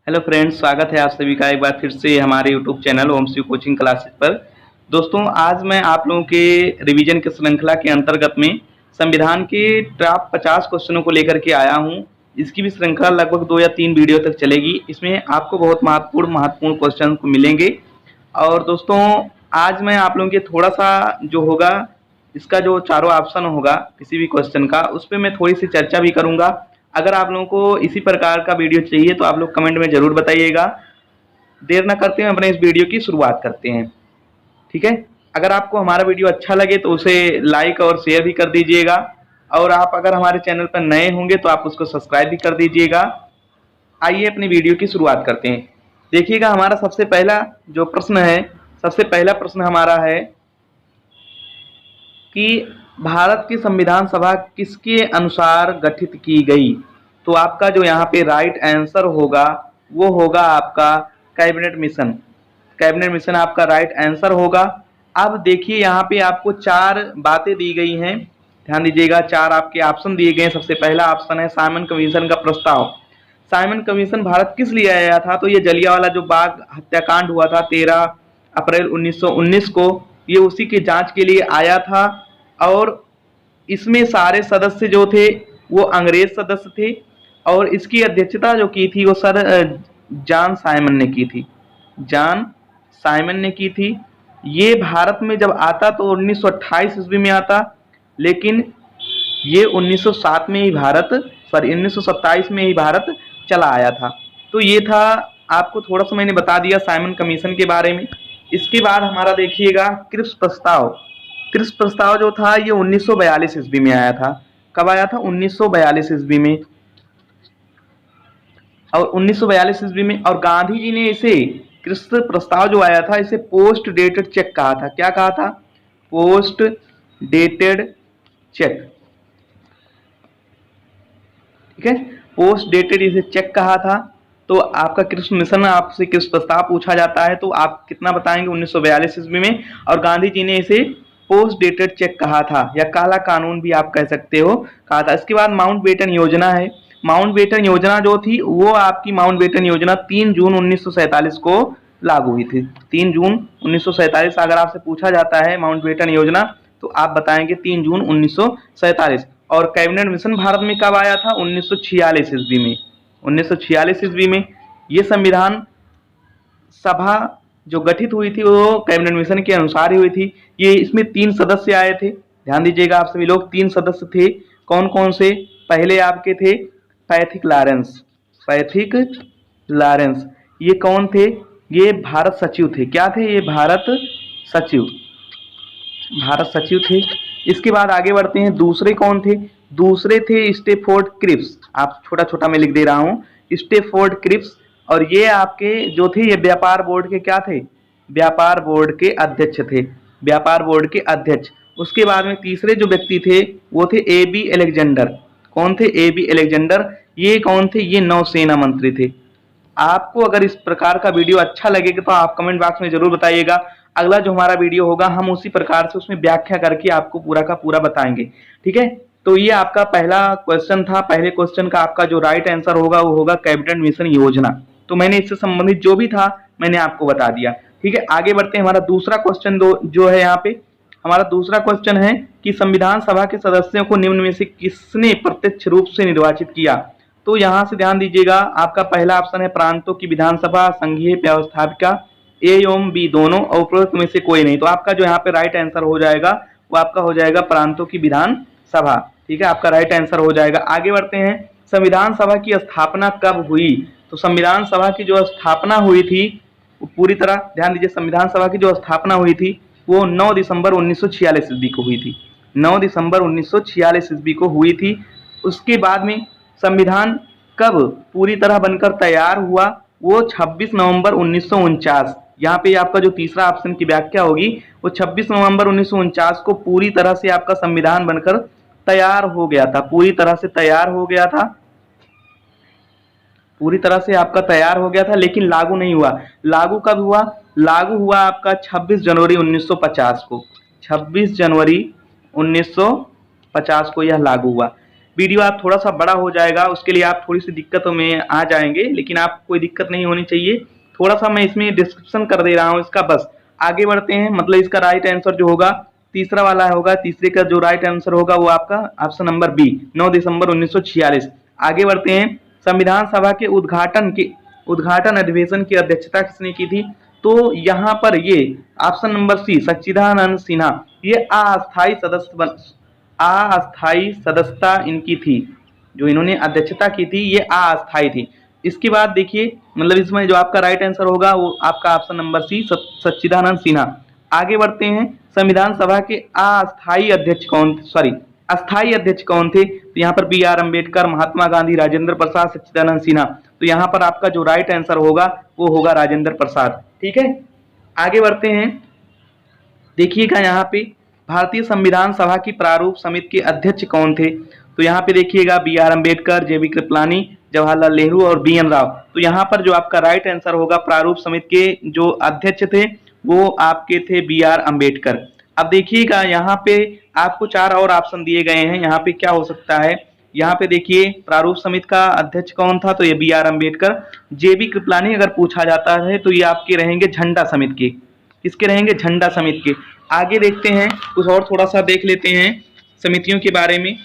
Hello friends, स्वागत है आप सभी का एक बार फिर से हमारे YouTube channel Om Shiv coaching classes पर। दोस्तों, आज मैं आप लोगों के रिवीजन की श्रृंखला के अंतर्गत में संविधान के टॉप 50 क्वेश्चनों को लेकर के आया हूं। इसकी भी श्रृंखला लगभग 2 या 3 वीडियो तक चलेगी। इसमें आपको बहुत महत्वपूर्ण क्वेश्चन को मिलेंगे। और दोस्तों, आज मैं आप लोगों के थोड़ा सा जो होगा, इसका जो चारों ऑप्शन होगा किसी भी क्वेश्चन का, उस पर मैं थोड़ी सी चर्चा भी करूंगा। अगर आप लोगों को इसी प्रकार का वीडियो चाहिए तो आप लोग कमेंट में ज़रूर बताइएगा। देर ना करते हुए अपने इस वीडियो की शुरुआत करते हैं। ठीक है, अगर आपको हमारा वीडियो अच्छा लगे तो उसे लाइक और शेयर भी कर दीजिएगा। और आप अगर हमारे चैनल पर नए होंगे तो आप उसको सब्सक्राइब भी कर दीजिएगा। आइए अपनी वीडियो की शुरुआत करते हैं। देखिएगा, हमारा सबसे पहला जो प्रश्न है, सबसे पहला प्रश्न हमारा है कि भारत की संविधान सभा किसके अनुसार गठित की गई। तो आपका जो यहाँ पे राइट आंसर होगा वो होगा आपका कैबिनेट मिशन। कैबिनेट मिशन आपका राइट आंसर होगा। अब देखिए, यहाँ पे आपको 4 बातें दी गई हैं, ध्यान दीजिएगा। 4 आपके ऑप्शन दिए गए हैं। सबसे पहला ऑप्शन है साइमन कमीशन का प्रस्ताव। साइमन कमीशन भारत किस लिए आया था? तो ये जलियांवाला जो बाग हत्याकांड हुआ था 13 अप्रैल 1919 को, ये उसी की जांच के लिए आया था। और इसमें सारे सदस्य जो थे वो अंग्रेज सदस्य थे। और इसकी अध्यक्षता जो की थी वो सर जॉन साइमन ने की थी। जॉन साइमन ने की थी। ये भारत में जब आता तो 1928 ईस्वी में आता, लेकिन ये 1927 में ही भारत चला आया था। तो ये था, आपको थोड़ा सा मैंने बता दिया साइमन कमीशन के बारे में। इसके बाद हमारा देखिएगा क्रिप्स प्रस्ताव। क्रिप्स प्रस्ताव जो था ये 1942 ईस्वी में आया था। कब आया था? 1942 ईस्वी में। और 1942 ईस्वी में, और गांधी जी ने इसे, क्रिप्स प्रस्ताव जो आया था, इसे पोस्ट डेटेड चेक कहा था। क्या कहा था? Post dated cheque. ठीक है, पोस्ट डेटेड इसे चेक कहा था। तो आपका क्रिप्स मिशन, आपसे क्रिप्स प्रस्ताव पूछा जाता है तो आप कितना बताएंगे? 1942 ईस्वी में। और गांधी जी ने इसे पोस्ट डेटेड चेक कहा था, या काला कानून भी आप कह सकते हो, कहा था। इसके बाद माउंटबेटन योजना है। माउंटबेटन योजना जो थी वो आपकी माउंटबेटन योजना 3 जून 1947 को लागू हुई थी। 3 जून 1947 अगर आपसे पूछा जाता है माउंटबेटन योजना तो आप बताएंगे 3 जून 1947। और कैबिनेट मिशन भारत में कब आया था? 1946 ईस्वी में। 1946 ईस्वी में ये संविधान सभा जो गठित हुई थी वो कैबिनेट मिशन के अनुसार ही हुई थी। ये इसमें 3 सदस्य आए थे। ध्यान दीजिएगा आप सभी लोग, 3 सदस्य थे। कौन कौन से? पहले आपके थे पैथिक लॉरेंस। पैथिक लॉरेंस ये कौन थे? ये भारत सचिव थे। क्या थे ये? भारत सचिव। भारत सचिव थे। इसके बाद आगे बढ़ते हैं। दूसरे कौन थे? दूसरे थे स्टेफोर्ड क्रिप्स। आप छोटा छोटा मैं लिख दे रहा हूँ, स्टेफोर्ड क्रिप्स। और ये आपके जो थे ये व्यापार बोर्ड के क्या थे? व्यापार बोर्ड के अध्यक्ष थे। व्यापार बोर्ड के अध्यक्ष। उसके बाद में तीसरे जो व्यक्ति थे वो थे ए बी एलेक्जेंडर। कौन थे? A B Alexander. ये कौन थे? ये नौसेना मंत्री थे। आपको अगर इस प्रकार का वीडियो अच्छा लगेगा तो आप कमेंट बॉक्स में जरूर बताइएगा। अगला जो हमारा वीडियो होगा हम उसी प्रकार से उसमें व्याख्या करके आपको पूरा का पूरा बताएंगे। ठीक है, तो ये आपका पहला क्वेश्चन था। पहले क्वेश्चन का आपका जो राइट आंसर होगा वो होगा कैबिनेट मिशन योजना। तो मैंने इससे संबंधित जो भी था मैंने आपको बता दिया। ठीक है, आगे बढ़ते हैं। हमारा दूसरा क्वेश्चन जो है यहाँ पे, हमारा दूसरा क्वेश्चन है कि संविधान सभा के सदस्यों को निम्न में से किसने प्रत्यक्ष रूप से निर्वाचित किया। तो यहाँ से ध्यान दीजिएगा, आपका पहला ऑप्शन है प्रांतों की विधानसभा, संघीय व्यवस्थापिका, ए एवं बी दोनों, और उपरोक्त में से कोई नहीं। तो आपका जो यहाँ पे राइट आंसर हो जाएगा वो आपका हो जाएगा प्रांतों की विधानसभा। ठीक है, आपका राइट आंसर हो जाएगा। आगे बढ़ते हैं। संविधान सभा की स्थापना कब हुई? तो संविधान सभा की जो स्थापना हुई थी वो पूरी तरह ध्यान दीजिए, संविधान सभा की जो स्थापना हुई थी वो 9 दिसंबर 1946 ईस्वी को हुई थी। 9 दिसंबर 1946 ईस्वी को हुई थी। उसके बाद में संविधान कब पूरी तरह बनकर तैयार हुआ? वो 26 नवंबर 1949। यहाँ पे आपका जो तीसरा ऑप्शन की व्याख्या होगी वो 26 नवंबर 1949 को पूरी तरह से आपका संविधान बनकर तैयार हो गया था। पूरी तरह से तैयार हो गया था। पूरी तरह से आपका तैयार हो गया था, लेकिन लागू नहीं हुआ। लागू कब हुआ? लागू हुआ आपका 26 जनवरी 1950 को। 26 जनवरी 1950 को यह लागू हुआ। वीडियो आप थोड़ा सा बड़ा हो जाएगा, उसके लिए आप थोड़ी सी दिक्कतों में आ जाएंगे, लेकिन आप कोई दिक्कत नहीं होनी चाहिए। थोड़ा सा मैं इसमें डिस्क्रिप्शन कर दे रहा हूँ इसका, बस आगे बढ़ते हैं। मतलब इसका राइट आंसर जो होगा तीसरा वाला होगा, तीसरे का जो राइट आंसर होगा वो आपका ऑप्शन नंबर बी, 9 दिसंबर 1946। आगे बढ़ते हैं। संविधान सभा के उद्घाटन अधिवेशन की अध्यक्षता किसने की थी? तो यहाँ पर ये ऑप्शन नंबर सी, सच्चिदानंद सिन्हा, ये अस्थायी सदस्यता इनकी थी, जो इन्होंने अध्यक्षता की थी ये अस्थायी थी। इसके बाद देखिए, मतलब इसमें जो आपका राइट आंसर होगा वो आपका ऑप्शन नंबर सी, सच्चिदानंद सिन्हा। आगे बढ़ते हैं। संविधान सभा के अस्थायी अध्यक्ष कौन थे? तो यहाँ पर बी आर अम्बेडकर, महात्मा गांधी, राजेंद्र प्रसाद, सच्चिदानंद सिन्हा। तो यहाँ पर आपका जो राइट आंसर होगा वो होगा राजेंद्र प्रसाद। ठीक है, आगे बढ़ते हैं। देखिएगा यहाँ पे भारतीय संविधान सभा की प्रारूप समिति के अध्यक्ष कौन थे? तो यहाँ पे देखिएगा B R Ambedkar, J B Kripalani, Jawaharlal Nehru और बी एन राव। तो यहाँ पर जो आपका राइट आंसर होगा प्रारूप समिति के जो अध्यक्ष थे वो आपके थे बी आर अम्बेडकर। अब देखिएगा यहाँ पे आपको 4 और ऑप्शन दिए गए हैं, यहाँ पे क्या हो सकता है। यहाँ पे देखिए प्रारूप समिति का अध्यक्ष कौन था? तो ये B R Ambedkar. J B Kripalani अगर पूछा जाता है तो ये आपके रहेंगे झंडा समिति के। किसके रहेंगे? झंडा समिति के। आगे देखते हैं, कुछ और थोड़ा सा देख लेते हैं समितियों के बारे में।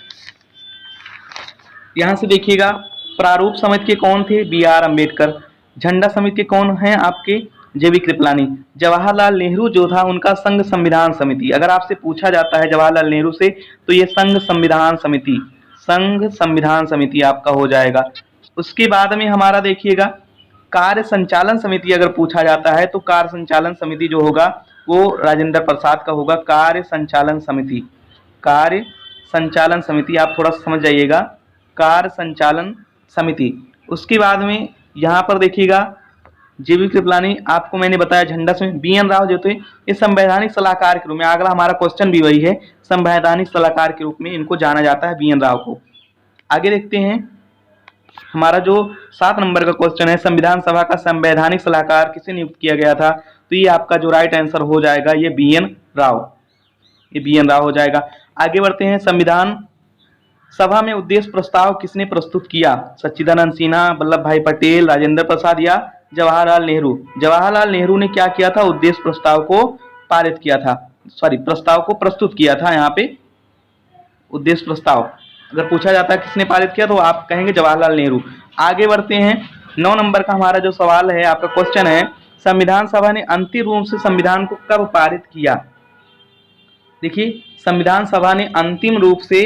यहाँ से देखिएगा प्रारूप समिति के कौन थे? B R Ambedkar. झंडा समिति के कौन हैं आपके? J B Kripalani. जवाहरलाल नेहरू जो था उनका संघ संविधान समिति। अगर आपसे पूछा जाता है जवाहरलाल नेहरू से तो ये संघ संविधान समिति आपका हो जाएगा। उसके बाद में हमारा देखिएगा कार्य संचालन समिति अगर पूछा जाता है तो कार्य संचालन समिति जो होगा वो राजेंद्र प्रसाद का होगा। कार्य संचालन समिति आप थोड़ा समझ जाइएगा, कार्य संचालन समिति। उसके बाद में यहाँ पर देखिएगा जे बी कृपलानी, आपको मैंने बताया झंडा समिति। बी एन राव जो थे ये संवैधानिक सलाहकार के रूप में, अगला हमारा क्वेश्चन भी वही है, संवैधानिक सलाहकार के रूप में इनको जाना जाता है, बी एन राव को। आगे देखते हैं, हमारा जो 7 नंबर का क्वेश्चन है, संविधान सभा का संवैधानिक सलाहकार किसे नियुक्त किया गया था? तो ये आपका जो राइट आंसर हो जाएगा ये बी एन राव, ये बी एन राव हो जाएगा। आगे बढ़ते हैं। संविधान सभा में उद्देश्य प्रस्ताव किसने प्रस्तुत किया? सच्चिदानंद सिन्हा, वल्लभ भाई पटेल, राजेंद्र प्रसाद या जवाहरलाल नेहरू। जवाहरलाल नेहरू ने क्या किया था? उद्देश्य प्रस्ताव को पारित किया था, प्रस्ताव को प्रस्तुत किया था। यहाँ पे उद्देश्य प्रस्ताव अगर पूछा जाता है किसने पारित किया तो आप कहेंगे जवाहरलाल नेहरू। आगे बढ़ते हैं। 9 नंबर का हमारा जो सवाल है, आपका क्वेश्चन है, संविधान सभा ने अंतिम रूप से संविधान को कब पारित किया? देखिए, संविधान सभा ने अंतिम रूप से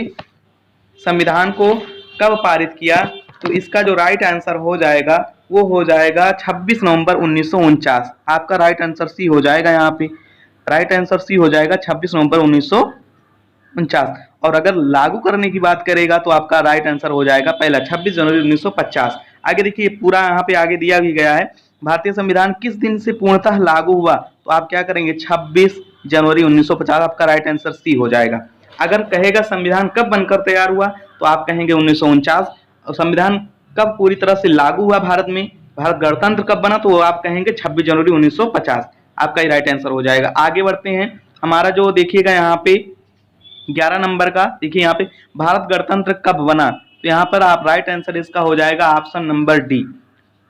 संविधान को कब पारित किया? तो इसका जो राइट आंसर हो जाएगा वो हो जाएगा 26 नवंबर 1949। आपका राइट आंसर सी हो जाएगा। यहाँ पे राइट आंसर सी हो जाएगा 26 नवंबर 1949। और अगर लागू करने की बात करेगा तो आपका राइट आंसर हो जाएगा पहला 26 जनवरी 1950। आगे देखिए, पूरा यहाँ पे आगे दिया भी गया है, भारतीय संविधान किस दिन से पूर्णतः लागू हुआ? तो आप क्या करेंगे? 26 जनवरी 1950। आपका राइट आंसर सी हो जाएगा। अगर कहेगा संविधान कब बनकर तैयार हुआ तो आप कहेंगे 1949। और संविधान कब पूरी तरह से लागू हुआ भारत में, भारत गणतंत्र कब बना, तो आप कहेंगे 26 जनवरी 1950। आपका ही राइट आंसर हो जाएगा। आगे बढ़ते हैं। हमारा जो देखिएगा यहाँ पे 11 नंबर का, देखिए यहाँ पे भारत गणतंत्र कब बना, तो यहाँ पर आप राइट आंसर इसका हो जाएगा ऑप्शन नंबर डी,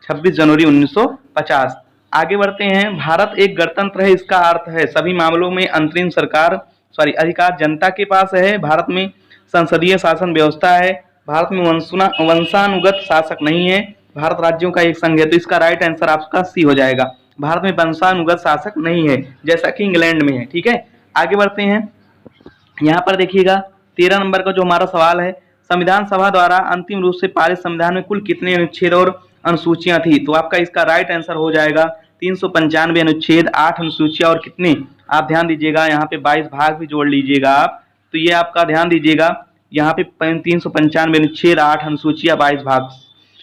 26 जनवरी 1950। आगे बढ़ते हैं। भारत एक गणतंत्र है, इसका अर्थ है सभी मामलों में अंतरिम अधिकार जनता के पास है। भारत में संसदीय शासन व्यवस्था है। भारत में वंशानुगत शासक नहीं है। भारत राज्यों का एक संघ है। तो इसका राइट आंसर आपका सी हो जाएगा। भारत में वंशानुगत शासक नहीं है, जैसा कि इंग्लैंड में है। ठीक है, आगे बढ़ते हैं। यहाँ पर देखिएगा 13 नंबर का जो हमारा सवाल है, संविधान सभा द्वारा अंतिम रूप से पारित संविधान में कुल कितने अनुच्छेद और अनुसूचियां थी? तो आपका इसका राइट आंसर हो जाएगा 395 अनुच्छेद, 8 अनुसूचियां और कितने, आप ध्यान दीजिएगा यहाँ पे 22 भाग भी जोड़ लीजिएगा आप। तो ये आपका ध्यान दीजिएगा, यहाँ पे 395 अनुच्छेद, 8 अनुसूचियां, 22 भाग।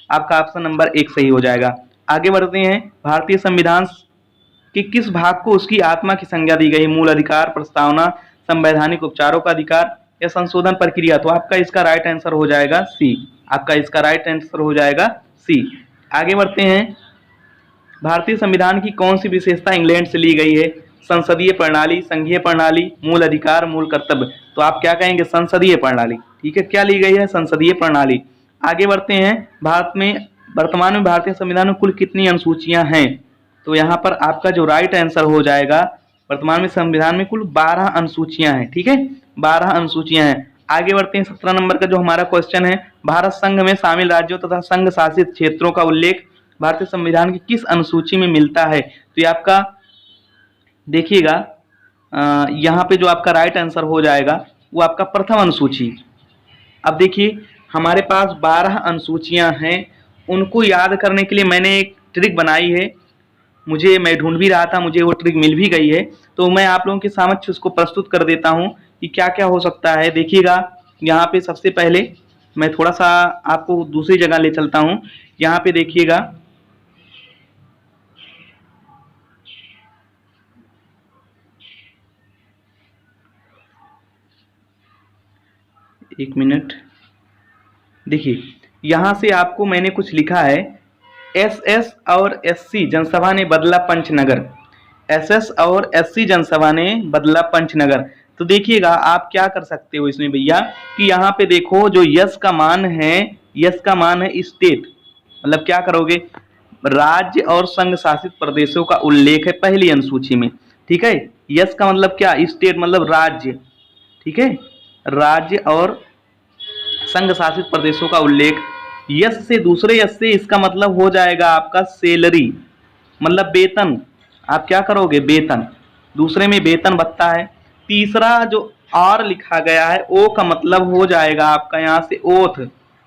आपका ऑप्शन नंबर 1 सही हो जाएगा। आगे बढ़ते हैं। भारतीय संविधान के किस भाग को उसकी आत्मा की संज्ञा दी गई? मूल अधिकार, प्रस्तावना, संवैधानिक उपचारों का अधिकार या संशोधन प्रक्रिया? तो आपका इसका राइट आंसर हो जाएगा सी। आपका इसका राइट आंसर हो जाएगा सी। आगे बढ़ते हैं। भारतीय संविधान की कौन सी विशेषता इंग्लैंड से ली गई है? संसदीय प्रणाली, संघीय प्रणाली, मूल अधिकार, मूल कर्तव्य? तो आप क्या कहेंगे? संसदीय प्रणाली। ठीक है, क्या ली गई है? संसदीय प्रणाली। आगे बढ़ते हैं, भारत में वर्तमान में भारतीय संविधान में कुल कितनी अनुसूचियां हैं? तो यहाँ पर आपका जो राइट आंसर हो जाएगा, वर्तमान में संविधान में कुल 12 अनुसूचियां हैं। ठीक है, 12 अनुसूचियां हैं। आगे बढ़ते हैं, 17 नंबर का जो हमारा क्वेश्चन है, भारत संघ में शामिल राज्यों तथा संघ शासित क्षेत्रों का उल्लेख भारतीय संविधान की किस अनुसूची में मिलता है? तो ये आपका देखिएगा, यहाँ पे जो आपका राइट आंसर हो जाएगा वो आपका प्रथम अनुसूची। अब देखिए, हमारे पास 12 अनुसूचियां हैं, उनको याद करने के लिए मैंने एक ट्रिक बनाई है। मैं ढूंढ भी रहा था, मुझे वो ट्रिक मिल भी गई है, तो मैं आप लोगों के समक्ष उसको प्रस्तुत कर देता हूं कि क्या क्या हो सकता है। देखिएगा, यहाँ पे सबसे पहले मैं थोड़ा सा आपको दूसरी जगह ले चलता हूं। यहाँ पे देखिएगा, एक मिनट, देखिए यहाँ से आपको मैंने कुछ लिखा है, एसएस और एससी जनसभा ने बदला पंचनगर। एसएस और एससी जनसभा ने बदला पंचनगर। तो देखिएगा, आप क्या कर सकते हो इसमें भैया, कि यहाँ पे देखो जो यस का मान है, यस का मान है स्टेट, मतलब क्या करोगे, राज्य और संघ शासित प्रदेशों का उल्लेख है पहली अनुसूची में। ठीक है, यस का मतलब क्या, स्टेट मतलब राज्य। ठीक है, राज्य और संघ शासित प्रदेशों का उल्लेख। यस से, दूसरे यस से इसका मतलब हो जाएगा आपका सैलरी, मतलब वेतन। आप क्या करोगे, वेतन, दूसरे में वेतन भत्ता है। तीसरा जो और लिखा गया है, ओ का मतलब हो जाएगा आपका यहाँ से ओथ,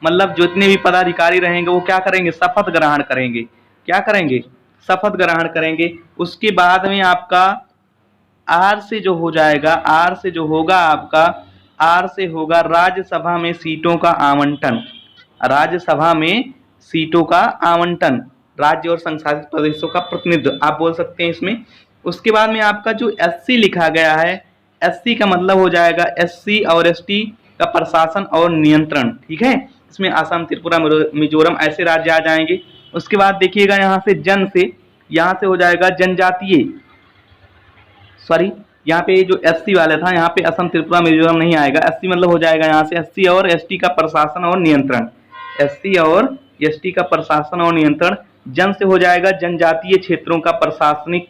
मतलब जितने भी पदाधिकारी रहेंगे वो क्या करेंगे, शपथ ग्रहण करेंगे। क्या करेंगे, शपथ ग्रहण करेंगे। उसके बाद में आपका आर से जो हो जाएगा, आर से जो होगा आपका, आर से होगा राज्यसभा में सीटों का आवंटन। राज्यसभा में सीटों का आवंटन, राज्य और संघ शासित प्रदेशों का प्रतिनिधित्व आप बोल सकते हैं इसमें। उसके बाद में आपका जो एससी लिखा गया है, एससी का मतलब हो जाएगा एससी और एसटी का प्रशासन और नियंत्रण। ठीक है, इसमें असम, त्रिपुरा, मिजोरम ऐसे राज्य आ जाएंगे। उसके बाद देखिएगा, यहाँ से जन से, यहाँ से हो जाएगा जनजातीय, सॉरी यहाँ पे जो एससी वाला था, यहाँ पे असम, त्रिपुरा, मिजोरम नहीं आएगा। एससी मतलब हो जाएगा यहाँ से एससी और एसटी का प्रशासन और नियंत्रण, एससी और एसटी का प्रशासन और नियंत्रण। जन से हो जाएगा जनजातीय क्षेत्रों का प्रशासनिक,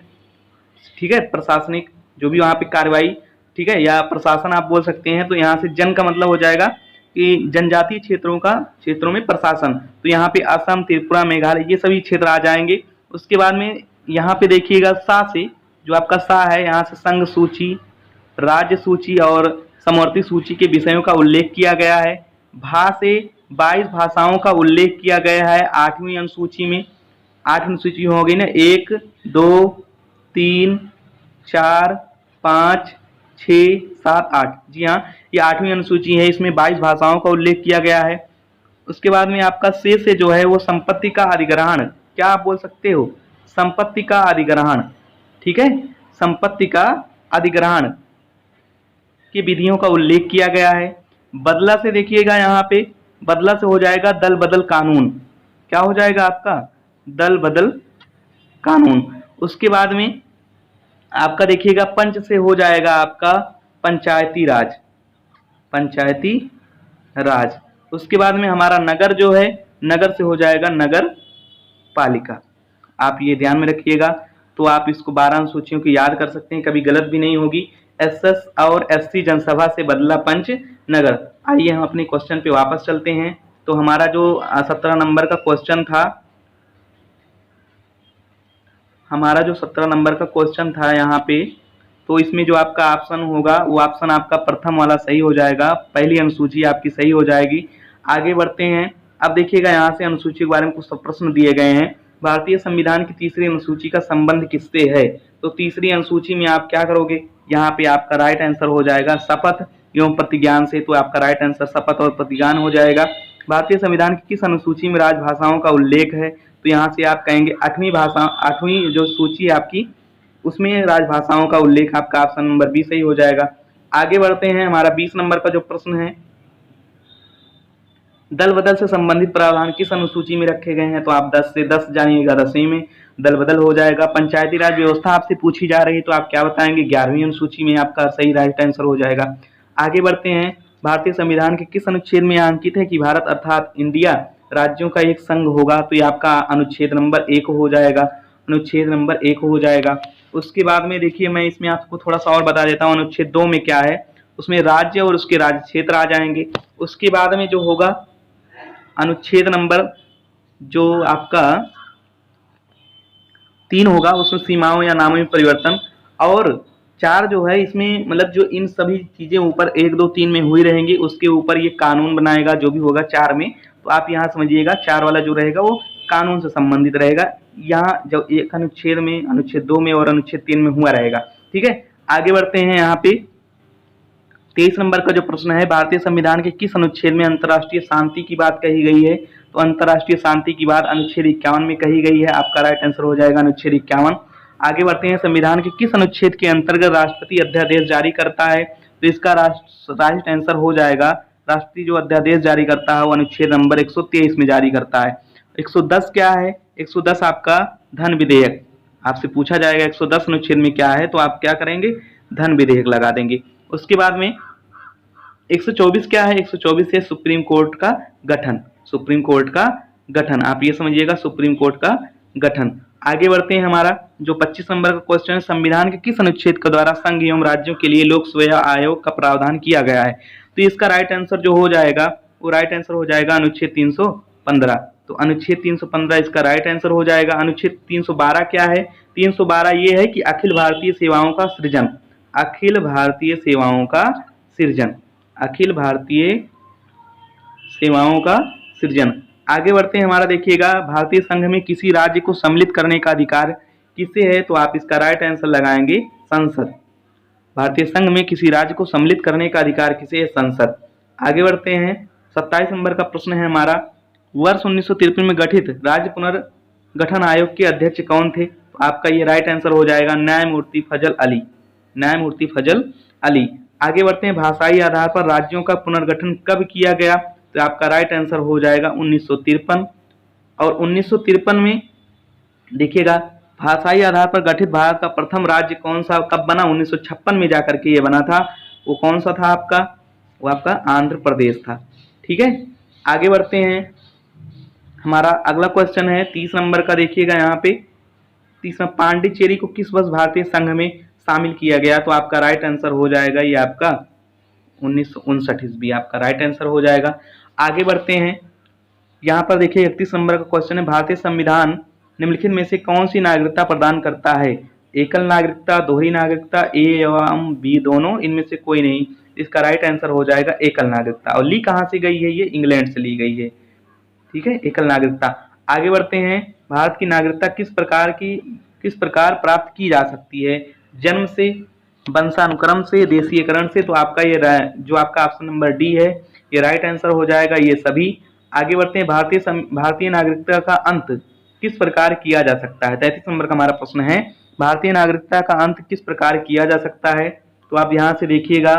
ठीक है, प्रशासनिक जो भी वहाँ पे कार्रवाई, ठीक है, या प्रशासन आप बोल सकते हैं। तो यहाँ से जन का मतलब हो जाएगा कि जनजातीय क्षेत्रों में प्रशासन। तो यहाँ पे असम, त्रिपुरा, मेघालय ये सभी क्षेत्र आ जाएंगे। उसके बाद में यहाँ पे देखिएगा, सा से जो आपका सा है, यहाँ से संघ सूची, राज्य सूची और समवर्ती सूची के विषयों का उल्लेख किया गया है। भा से 22 भाषाओं का उल्लेख किया गया है 8वीं अनुसूची में। 8 अनुसूची हो गई ना, 1 2 3 4 5 6 7 8, जी हाँ, ये 8वीं अनुसूची है, इसमें 22 भाषाओं का उल्लेख किया गया है। उसके बाद में आपका से जो है वो संपत्ति का अधिग्रहण, क्या आप बोल सकते हो, संपत्ति का अधिग्रहण। ठीक है, संपत्ति का अधिग्रहण की विधियों का उल्लेख किया गया है। बदला से देखिएगा, यहाँ पे बदला से हो जाएगा दल बदल कानून। क्या हो जाएगा आपका, दल बदल कानून। उसके बाद में आपका देखिएगा, पंच से हो जाएगा आपका पंचायती राज, पंचायती राज। उसके बाद में हमारा नगर जो है, नगर से हो जाएगा नगर पालिका। आप ये ध्यान में रखिएगा। तो आप इसको 12 अनुसूचियों की याद कर सकते हैं, कभी गलत भी नहीं होगी। एसएस और एससी जनसभा से बदला पंच नगर। आइए हम अपने क्वेश्चन पे वापस चलते हैं। तो हमारा जो 17 नंबर का क्वेश्चन था, हमारा जो 17 नंबर का क्वेश्चन था यहाँ पे, तो इसमें जो आपका ऑप्शन होगा वो ऑप्शन आपका प्रथम वाला सही हो जाएगा, पहली अनुसूची आपकी सही हो जाएगी। आगे बढ़ते हैं। अब देखिएगा, यहाँ से अनुसूची के बारे में कुछ प्रश्न दिए गए हैं। भारतीय संविधान की तीसरी अनुसूची का संबंध किससे है? तो तीसरी अनुसूची में आप क्या करोगे, यहाँ पे आपका राइट आंसर हो जाएगा शपथ एवं प्रतिज्ञान से। तो आपका राइट आंसर शपथ और प्रतिज्ञान हो जाएगा। भारतीय संविधान की किस अनुसूची में राजभाषाओं का उल्लेख है? तो यहाँ से आप कहेंगे 8वीं जो सूची है आपकी, उसमें राजभाषाओं का उल्लेख, आपका ऑप्शन नंबर बी सही हो जाएगा। आगे बढ़ते हैं। हमारा 20 नंबर का जो प्रश्न है, दल बदल से संबंधित प्रावधान किस अनुसूची में रखे गए हैं? तो आप 10 से 10 जानिएगा, 10वीं में दल बदल हो जाएगा। पंचायती राज व्यवस्था आपसे पूछी जा रही है, तो आप क्या बताएंगे, 11वीं अनुसूची में आपका सही राइट आंसर हो जाएगा। आगे बढ़ते हैं। भारतीय संविधान के किस अनुच्छेद में अंकित है कि भारत अर्थात इंडिया राज्यों का एक संघ होगा? तो ये आपका अनुच्छेद नंबर 1 हो जाएगा, अनुच्छेद नंबर 1 हो जाएगा। उसके बाद में देखिए मैं इसमें आपको थोड़ा सा और बता देता हूँ अनुच्छेद 2 में क्या है। उसमें राज्य और उसके राज्य क्षेत्र आ जाएंगे। उसके बाद में जो होगा अनुच्छेद नंबर जो आपका 3 होगा, उसमें सीमाओं या नामों में परिवर्तन। और 4 जो है इसमें मतलब जो इन सभी चीजें ऊपर 1, 2, 3 में हुई रहेंगी उसके ऊपर ये कानून बनाएगा जो भी होगा 4 में। तो आप यहाँ समझिएगा 4 वाला जो रहेगा वो कानून से संबंधित रहेगा। यहाँ जो एक अनुच्छेद में, अनुच्छेद 2 में और अनुच्छेद 3 में हुआ रहेगा। ठीक है, आगे बढ़ते हैं। यहाँ पे 23 नंबर का जो प्रश्न है, भारतीय संविधान के किस अनुच्छेद में अंतर्राष्ट्रीय शांति की बात कही गई है? तो अंतर्राष्ट्रीय शांति की बात अनुच्छेद 51 में कही गई है। आपका राइट आंसर हो जाएगा अनुच्छेद 51। आगे बढ़ते हैं, संविधान के किस अनुच्छेद के अंतर्गत राष्ट्रपति अध्यादेश जारी करता है? तो इसका राइट आंसर हो जाएगा, राष्ट्रपति जो अध्यादेश जारी करता है वो अनुच्छेद नंबर 123 में जारी करता है। 110 क्या है? 110 आपका धन विधेयक। आपसे पूछा जाएगा 110 अनुच्छेद में क्या है, तो आप क्या करेंगे? धन विधेयक लगा देंगे। उसके बाद में 124 क्या है? 124 है सुप्रीम कोर्ट का गठन, सुप्रीम कोर्ट का गठन। आप ये समझिएगा सुप्रीम कोर्ट का गठन। आगे बढ़ते हैं, हमारा जो 25 नंबर का क्वेश्चन है, संविधान के किस अनुच्छेद के द्वारा संघ एवं राज्यों के लिए लोक सेवा आयोग का प्रावधान किया गया है? तो इसका राइट आंसर जो हो जाएगा वो राइट आंसर हो जाएगा अनुच्छेद 315। तो अनुच्छेद 315 इसका राइट आंसर हो जाएगा। अनुच्छेद 312 क्या है? 312 ये है कि अखिल भारतीय सेवाओं का सृजन, अखिल भारतीय सेवाओं का सृजन, अखिल भारतीय सेवाओं का सृजन। आगे बढ़ते हैं, हमारा देखिएगा भारतीय संघ में किसी राज्य को सम्मिलित करने का अधिकार किसे है? तो आप इसका राइट आंसर लगाएंगे संसद। भारतीय संघ में किसी राज्य को सम्मिलित करने का अधिकार किसे है? संसद। आगे बढ़ते हैं, 27 नंबर का प्रश्न है हमारा, वर्ष 1953 में गठित राज्य पुनर्गठन आयोग के अध्यक्ष कौन थे? तो आपका ये राइट आंसर हो जाएगा न्यायमूर्ति फजल अली, न्यायमूर्ति फजल अली। आगे बढ़ते हैं, भाषाई आधार पर राज्यों का पुनर्गठन कब किया गया? तो आपका राइट आंसर हो जाएगा 1953। और 1953 में देखिएगा भाषाई आधार पर गठित भारत का प्रथम राज्य कौन सा कब बना? 1956 में जाकर के ये बना था। वो कौन सा था आपका? वो आपका आंध्र प्रदेश था। ठीक है, आगे बढ़ते हैं, हमारा अगला क्वेश्चन है 30 नंबर का। देखिएगा यहाँ पे 30, पांडिचेरी को किस वर्ष भारतीय संघ में शामिल किया गया? तो आपका राइट आंसर हो जाएगा ये आपका 1959 ईस्वी, आपका राइट आंसर हो जाएगा। आगे बढ़ते हैं, यहाँ पर देखिए 31 नंबर का क्वेश्चन है, भारतीय संविधान निम्नलिखित में से कौन सी नागरिकता प्रदान करता है? एकल नागरिकता, दोहरी नागरिकता, ए एवं बी दोनों, इनमें से कोई नहीं। इसका राइट आंसर हो जाएगा एकल नागरिकता। और ली कहाँ से गई है? ये इंग्लैंड से ली गई है। ठीक है, एकल नागरिकता। आगे बढ़ते हैं, भारत की नागरिकता किस प्रकार प्राप्त की जा सकती है? जन्म से, वंशानुक्रम से, देशीयकरण से। तो आपका ये जो आपका ऑप्शन नंबर डी है ये राइट आंसर हो जाएगा, ये सभी। आगे बढ़ते हैं, भारतीय नागरिकता का अंत किस प्रकार किया जा सकता है? 33 नंबर का हमारा प्रश्न है, भारतीय नागरिकता का अंत किस प्रकार किया जा सकता है? तो आप यहाँ से देखिएगा,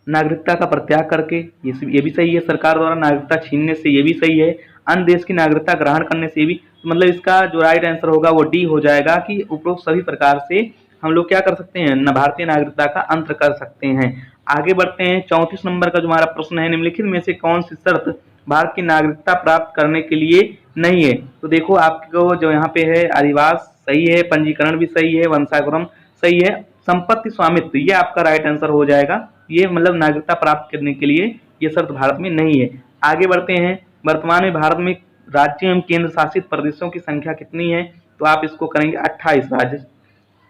नागरिकता का परित्याग करके, ये भी सही है, सरकार द्वारा नागरिकता छीनने से, ये भी सही है, अन्य देश की नागरिकता ग्रहण करने से भी। मतलब इसका जो राइट आंसर होगा वो डी हो जाएगा कि उपरोक्त सभी प्रकार से हम लोग क्या कर सकते हैं? भारतीय नागरिकता का अंत कर सकते हैं। आगे बढ़ते हैं, 34 नंबर का जो हमारा प्रश्न है, निम्नलिखित में से कौन सी शर्त भारत की नागरिकता प्राप्त करने के लिए नहीं है? तो देखो आपको जो यहाँ पे है, अधिवास सही है, पंजीकरण भी सही है, वंशानुक्रम सही है, संपत्ति स्वामित्व ये आपका राइट आंसर हो जाएगा। ये मतलब नागरिकता प्राप्त करने के लिए ये शर्त भारत में नहीं है। आगे बढ़ते हैं, वर्तमान में भारत में राज्य एवं केंद्र शासित प्रदेशों की संख्या कितनी है? तो आप इसको करेंगे 28 राज्य,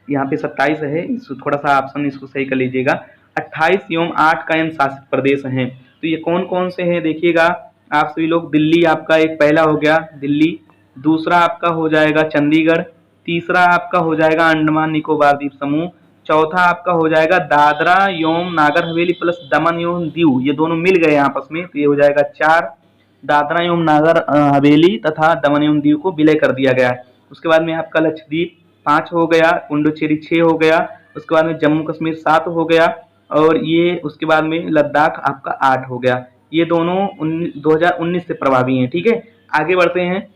यहाँ पे 27 है, इसको थोड़ा सा ऑप्शन इसको सही कर लीजिएगा। 28 एवं 8 केंद्र शासित प्रदेश हैं। तो ये कौन कौन से हैं? देखिएगा आप सभी लोग, दिल्ली आपका एक पहला हो गया दिल्ली, दूसरा आपका हो जाएगा चंडीगढ़, तीसरा आपका हो जाएगा अंडमान निकोबार द्वीप समूह, चौथा आपका हो जाएगा दादरा एवं नागर हवेली प्लस दमन एवं दीव, ये दोनों मिल गए आपस में, तो ये हो जाएगा 4। दादरा एवं नागर हवेली तथा दमन एवं दीव को विलय कर दिया गया है। उसके बाद में आपका लक्षद्वीप 5 हो गया, पुडुचेरी 6 हो गया, उसके बाद में जम्मू कश्मीर 7 हो गया, और ये उसके बाद में लद्दाख आपका 8 हो गया। ये दोनों 2019 से प्रभावी हैं। ठीक है, आगे बढ़ते हैं,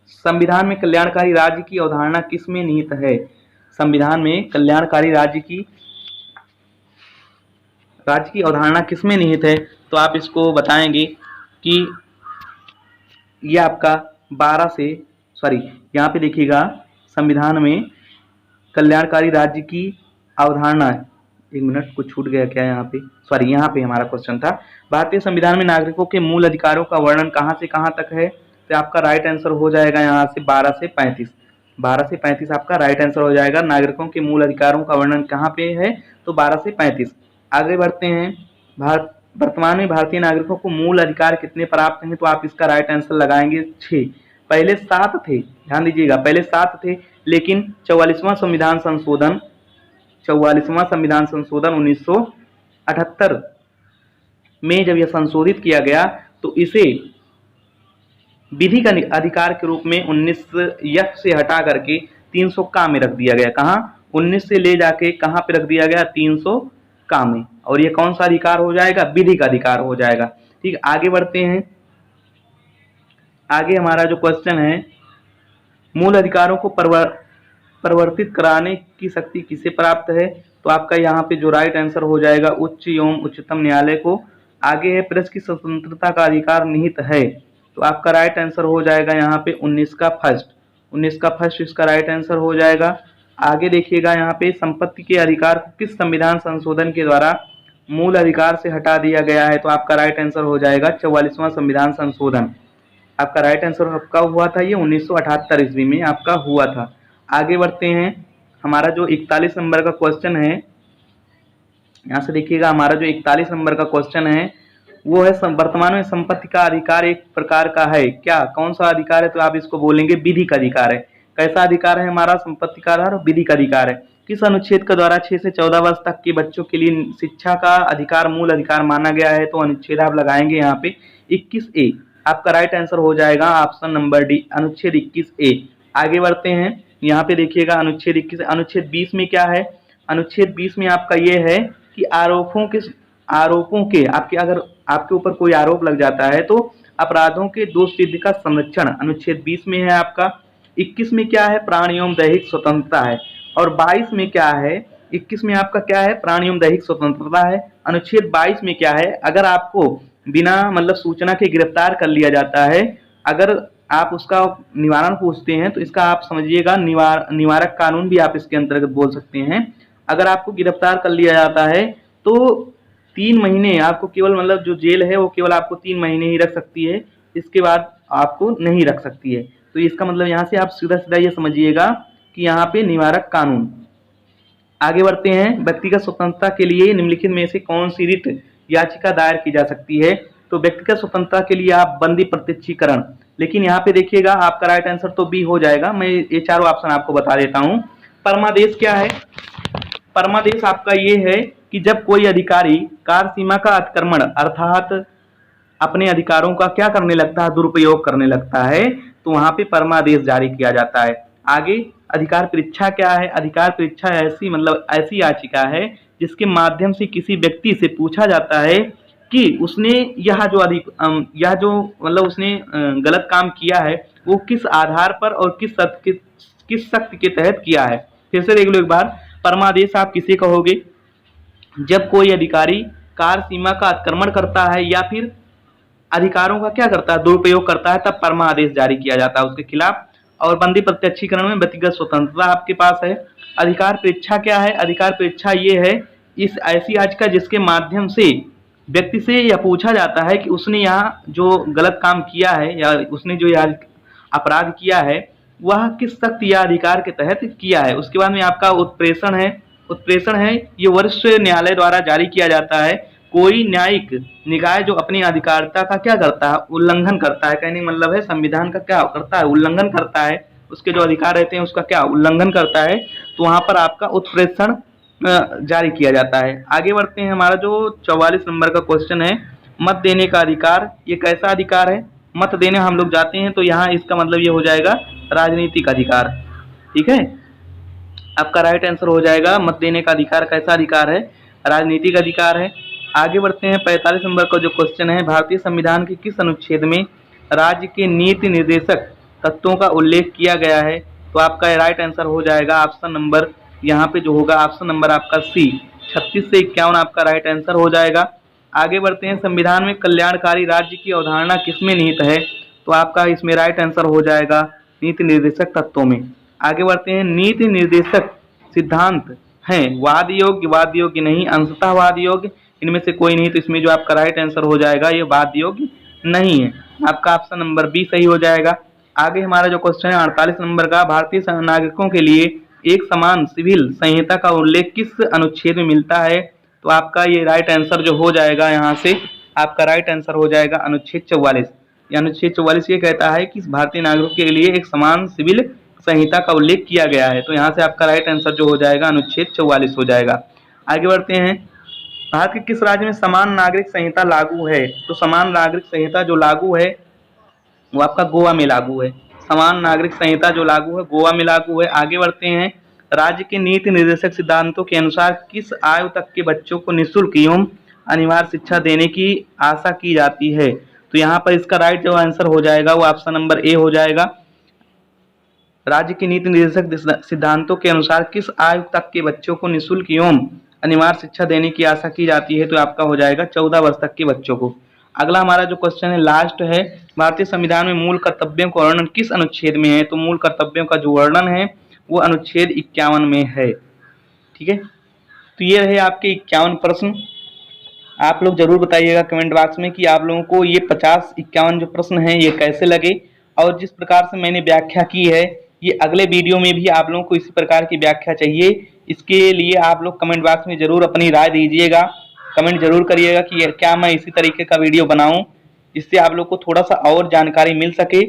संविधान में कल्याणकारी राज्य की अवधारणा किस में निहित है? संविधान में कल्याणकारी राज्य की राज्य की अवधारणा किसमें निहित है? तो आप इसको बताएंगे कि ये आपका 12 से यहाँ पे देखिएगा संविधान में कल्याणकारी राज्य की अवधारणा है। एक मिनट, कुछ छूट गया क्या यहाँ पे? यहाँ पे हमारा क्वेश्चन था, भारतीय संविधान में नागरिकों के मूल अधिकारों का वर्णन कहाँ से कहाँ तक है? तो आपका राइट आंसर हो जाएगा यहाँ से 12 से 35। 12 से 35 आपका राइट आंसर हो जाएगा। नागरिकों के मूल अधिकारों का वर्णन कहाँ पे है? तो 12 से 35। आगे बढ़ते हैं। वर्तमान में भारतीय नागरिकों को मूल अधिकार कितने प्राप्त हैं? तो आप इसका राइट आंसर लगाएंगे 6। पहले 7 थे, ध्यान दीजिएगा, पहले 7 थे, लेकिन 44वां संविधान संशोधन 1978 में जब यह संशोधित किया गया तो इसे विधिक अधिकार के रूप में 19F से हटा करके 300 का में रख दिया गया। कहाँ? 19 से ले जाके कहाँ पे रख दिया गया? 300 का में। और ये कौन सा अधिकार हो जाएगा? विधिक अधिकार हो जाएगा। ठीक, आगे बढ़ते हैं। आगे हमारा जो क्वेश्चन है, मूल अधिकारों को परिवर्तित कराने की शक्ति किसे प्राप्त है? तो आपका यहाँ पे जो राइट आंसर हो जाएगा उच्च एवं उच्चतम न्यायालय को। आगे है, प्रेस की स्वतंत्रता का अधिकार निहित है। तो आपका राइट आंसर हो जाएगा यहाँ पे 19 का फर्स्ट इसका राइट आंसर हो जाएगा। आगे देखिएगा यहाँ पे, संपत्ति के अधिकार को किस संविधान संशोधन के द्वारा मूल अधिकार से हटा दिया गया है? तो आपका राइट आंसर हो जाएगा 44वां संविधान संशोधन। आपका राइट आंसर कब हुआ था? ये 1978 ईस्वी में आपका हुआ था। आगे बढ़ते हैं। हमारा जो 41 नंबर का क्वेश्चन है, यहाँ से देखिएगा, हमारा जो 41 नंबर का क्वेश्चन है वो है, वर्तमान में संपत्ति का अधिकार एक प्रकार का है क्या? कौन सा अधिकार है? तो आप इसको बोलेंगे विधिक अधिकार है। कैसा अधिकार है हमारा? संपत्ति का आधार विधिक अधिकार है। किस अनुच्छेद के द्वारा 6 से 14 वर्ष तक के बच्चों के लिए शिक्षा का अधिकार मूल अधिकार माना गया है? तो अनुच्छेद आप लगाएंगे यहाँ पे 21A। आपका राइट आंसर हो जाएगा ऑप्शन नंबर डी, अनुच्छेद 21A। आगे बढ़ते हैं। यहाँ पे देखिएगा अनुच्छेद 21। अनुच्छेद 20 में क्या है? अनुच्छेद 20 में आपका ये है कि आरोपों के अगर आपके ऊपर कोई आरोप लग जाता है तो अपराधों के दोष सिद्धि का संरक्षण अनुच्छेद 20 में है आपका। 21 में क्या है? प्राण एवं दैहिक स्वतंत्रता है। और 22 में क्या है? 21 में आपका क्या है? प्राण एवं दैहिक स्वतंत्रता है। अनुच्छेद 22 में क्या है? अगर आपको बिना मतलब सूचना के गिरफ्तार कर लिया जाता है, अगर आप उसका निवारण पूछते हैं तो इसका आप समझिएगा निवारक कानून भी आप इसके अंतर्गत बोल सकते हैं। अगर आपको गिरफ्तार कर लिया जाता है तो 3 महीने आपको केवल मतलब जो जेल है वो केवल आपको 3 महीने ही रख सकती है, इसके बाद आपको नहीं रख सकती है। तो इसका मतलब यहाँ से आप सीधा सीधा ये समझिएगा कि यहाँ पे निवारक कानून। आगे बढ़ते हैं। व्यक्तिगत स्वतंत्रता के लिए निम्नलिखित में से कौन सी रिट याचिका दायर की जा सकती है? तो व्यक्तिगत स्वतंत्रता के लिए आप बंदी प्रत्यक्षीकरण, लेकिन यहाँ पे देखिएगा आपका राइट आंसर तो बी हो जाएगा। मैं ये चारों ऑप्शन आपको बता देता हूँ। परमादेश क्या है? परमादेश आपका ये है कि जब कोई अधिकारी कार्य सीमा का अतिक्रमण अर्थात अपने अधिकारों का क्या करने लगता है? दुरुपयोग करने लगता है, तो वहां पे परमादेश जारी किया जाता है। आगे अधिकार परीक्षा क्या है? अधिकार परीक्षा ऐसी याचिका है जिसके माध्यम से किसी व्यक्ति से पूछा जाता है कि उसने उसने गलत काम किया है वो किस आधार पर और किस शक्ति के तहत किया है। फिर से देख लो एक बार। परमादेश आप किसे कहोगे? जब कोई अधिकारी कार्य सीमा का अतिक्रमण करता है या फिर अधिकारों का क्या करता है? दुरुपयोग करता है, तब परमादेश जारी किया जाता है उसके खिलाफ। और बंदी प्रत्यक्षीकरण में व्यक्तिगत स्वतंत्रता आपके पास है। अधिकार परीक्षा क्या है? अधिकार परीक्षा ये है इस ऐसी याचिका जिसके माध्यम से व्यक्ति से यह पूछा जाता है कि उसने यहाँ जो गलत काम किया है या उसने जो अपराध किया है वह किस शक्ति या अधिकार के तहत किया है। उसके बाद में आपका उत्प्रेषण है। ये वरिष्ठ न्यायालय द्वारा जारी किया जाता है। कोई न्यायिक निकाय जो अपनी अधिकारिता का क्या करता है? उल्लंघन करता है। कहने मतलब है संविधान का क्या करता है? उल्लंघन करता है। उसके जो अधिकार रहते हैं उसका क्या उल्लंघन करता है, तो वहां पर आपका उत्प्रेषण जारी किया जाता है। आगे बढ़ते हैं। हमारा जो 44 नंबर का क्वेश्चन है, मत देने का अधिकार, ये कैसा अधिकार है? मत देने हम लोग जाते हैं तो यहाँ इसका मतलब ये हो जाएगा राजनीतिक अधिकार। ठीक है, आपका राइट आंसर हो जाएगा मत देने का अधिकार कैसा अधिकार है? राजनीतिक अधिकार है। आगे बढ़ते हैं। 45 नंबर का जो क्वेश्चन है, भारतीय संविधान के किस अनुच्छेद में राज्य के नीति निर्देशक तत्वों का उल्लेख किया गया है? तो आपका राइट आंसर हो जाएगा ऑप्शन नंबर, यहाँ पे जो होगा ऑप्शन नंबर आपका सी, 36 से 51 आपका राइट आंसर हो जाएगा। आगे बढ़ते हैं, संविधान में कल्याणकारी राज्य की अवधारणा किसमें निहित है? तो आपका इसमें राइट आंसर हो जाएगा नीति निर्देशक तत्वों में। आगे बढ़ते हैं, नीति निर्देशक सिद्धांत हैं वाद योग्य नहीं, अंशतः वाद योग्य, इनमें से कोई नहीं, तो इसमें जो आपका राइट आंसर हो जाएगा ये वाद योग्य नहीं है। आपका ऑप्शन नंबर बी सही हो जाएगा। आगे हमारा जो क्वेश्चन है 48 नंबर का, भारतीय नागरिकों के लिए एक समान सिविल संहिता का उल्लेख किस अनुच्छेद में मिलता है? तो आपका ये राइट आंसर जो हो जाएगा यहाँ से आपका राइट आंसर हो जाएगा अनुच्छेद 44। अनुच्छेद 44 ये कहता है कि भारतीय नागरिकों के लिए एक समान सिविल संहिता का उल्लेख किया गया है, तो यहाँ से आपका राइट आंसर जो हो जाएगा अनुच्छेद 44 हो जाएगा। आगे बढ़ते हैं, भारत के किस राज्य में समान नागरिक संहिता लागू है? तो समान नागरिक संहिता जो लागू है वो आपका गोवा में लागू है। समान नागरिक संहिता जो लागू है गोवा में लागू है। आगे बढ़ते हैं, राज्य के नीति निर्देशक सिद्धांतों के अनुसार किस आयु तक के बच्चों को निःशुल्क एवं अनिवार्य शिक्षा देने की आशा की जाती है? तो यहाँ पर इसका राइट जो आंसर हो जाएगा वो ऑप्शन नंबर ए हो जाएगा। राज्य के नीति निर्देशक सिद्धांतों के अनुसार किस आयु तक के बच्चों को निःशुल्क एवं अनिवार्य शिक्षा देने की आशा की जाती है? तो आपका हो जाएगा 14 वर्ष तक के बच्चों को। अगला हमारा जो क्वेश्चन है लास्ट है, भारतीय संविधान में मूल कर्तव्यों का वर्णन किस अनुच्छेद में है? तो मूल कर्तव्यों का जो वर्णन है वो अनुच्छेद 51 में है। ठीक है, तो ये रहे आपके 51 प्रश्न। आप लोग जरूर बताइएगा कमेंट बॉक्स में कि आप लोगों को ये 50-51 जो प्रश्न हैं ये कैसे लगे, और जिस प्रकार से मैंने व्याख्या की है ये अगले वीडियो में भी आप लोगों को इसी प्रकार की व्याख्या चाहिए। इसके लिए आप लोग कमेंट बॉक्स में जरूर अपनी राय दीजिएगा, कमेंट जरूर करिएगा कि क्या मैं इसी तरीके का वीडियो बनाऊं जिससे आप लोग को थोड़ा सा और जानकारी मिल सके।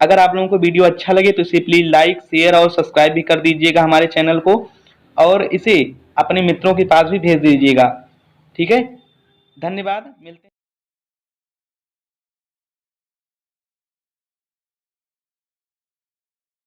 अगर आप लोगों को वीडियो अच्छा लगे तो इसे प्लीज़ लाइक, शेयर और सब्सक्राइब भी कर दीजिएगा हमारे चैनल को, और इसे अपने मित्रों के पास भी भेज दीजिएगा। ठीक है, धन्यवाद, मिलते हैं।